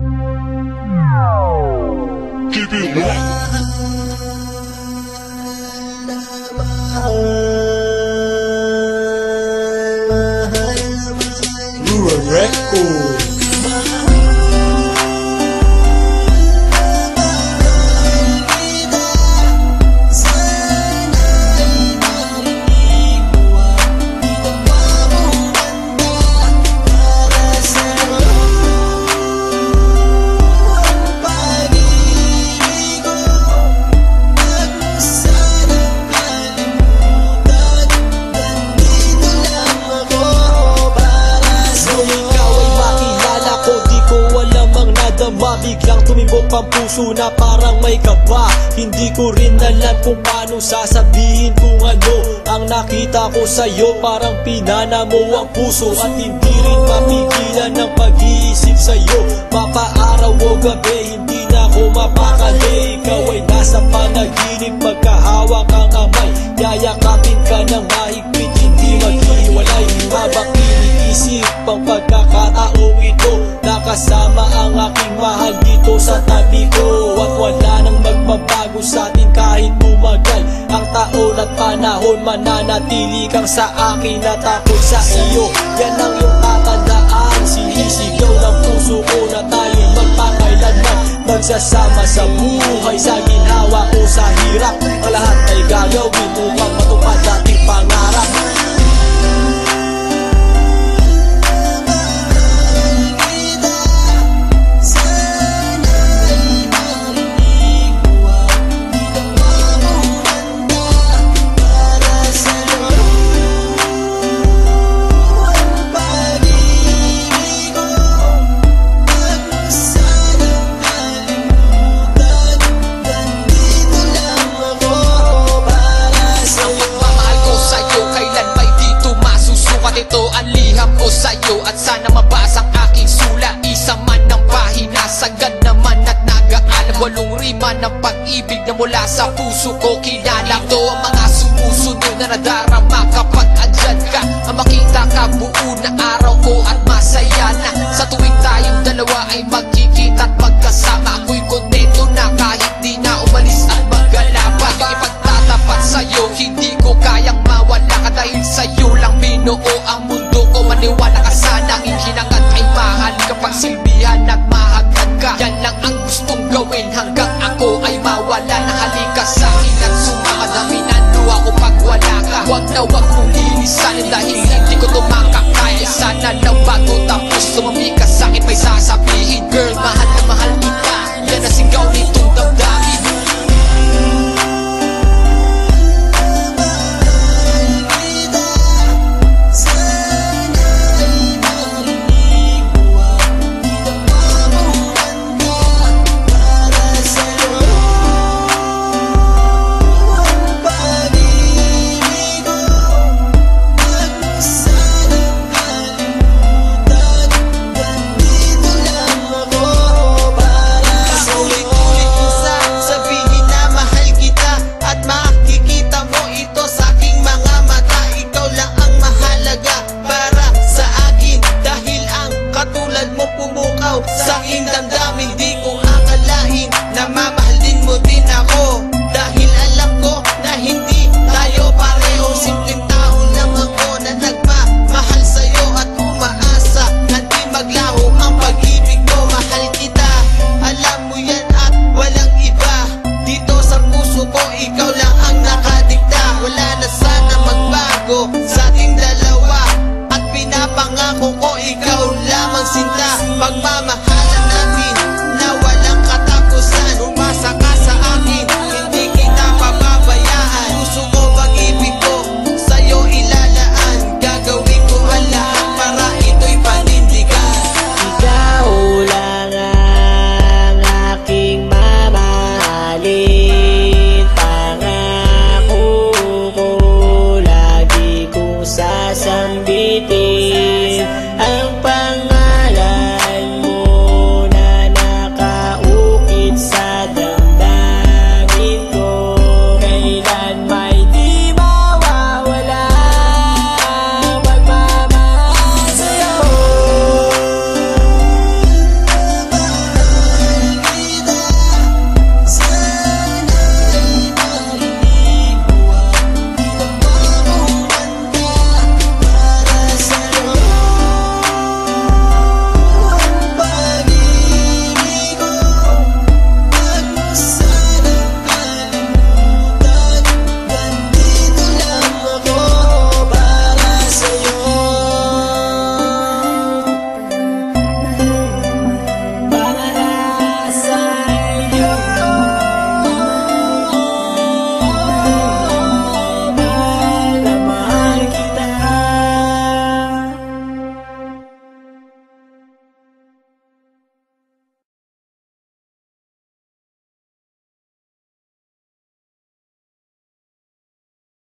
Keep it locked. Rural Record. Biglang tumibok ang puso na parang may kaba. Hindi ko rin alam kung paano sasabihin kung ano ang nakita ko sa'yo. Parang pinana mo ang puso at hindi rin mapigilan ng pag-iisip sa'yo. Mapaaraw o gabi, hindi na ako mapakali. Ikaw ay nasa panaginip, magkahawak ang kamay. Yayakapin ka ng mahigpit, hindi maghiwalay. Habang iniisip ang pagkakataong ito, nakasama ang aking mahal dito sa tabi ko. At wala nang magbabago sa atin kahit tumagal ang taon at panahon. Mananatili kang sa akin at ako sa iyo. Yan ang iyong tatandaan. Sinisigaw ng puso ko na tayo magpakailanman, magsasama sa buhay, sa ginawa o sa hirap. Ang lahat ay gagawin upang matupad ating pangarap. Ito ang liham ko sa'yo at sana mabasa ang aking sulat. Isa man ng pahina, sagad naman at nag-aalam. 8 rima ng pag-ibig na mula sa puso ko kinala. Ito ang mga sumusunod na nadarama kapag andyan ka. Ang makita ka buo na araw ko at masaya na. Sa tuwing tayong dalawa ay magkikita at magkasama, ako'y kontento na kahit di na umalis at maggalapag. Yung ipagtatapat sa'yo, hindi ko kayang mawala ka dahil sa'yo lang binuo ang mundo ko. Maniwala ka sana, ang hinangat ay mahal kapag silbihan at mahagad ka. Yan lang ang gustong gawin hanggang ako ay mawala na. Halika sa'kin at sumama na, minando ako pag wala ka. Huwag na huwag mong lilisanin dahil hindi ko tumakakaya. Sana lang bago tapos tumami ka sa'kin may sasabihin. Girl, mahal na mahal kita, yan ang sigaw nitong damdamin. Sa aking damdamin, di ko akalain na mamahalin mo din ako. Dahil alam ko na hindi tayo pareho. Simpleng tao lang ako na nagmamahal sa'yo at umaasa na di maglaho ang pag-ibig ko. Mahal kita, alam mo yan at walang iba. Dito sa puso ko, ikaw lang ang nakadikta. Wala na sana magbago sa ating dalawa at pinapangako ko ikaw lamang sinta. Pagmamahal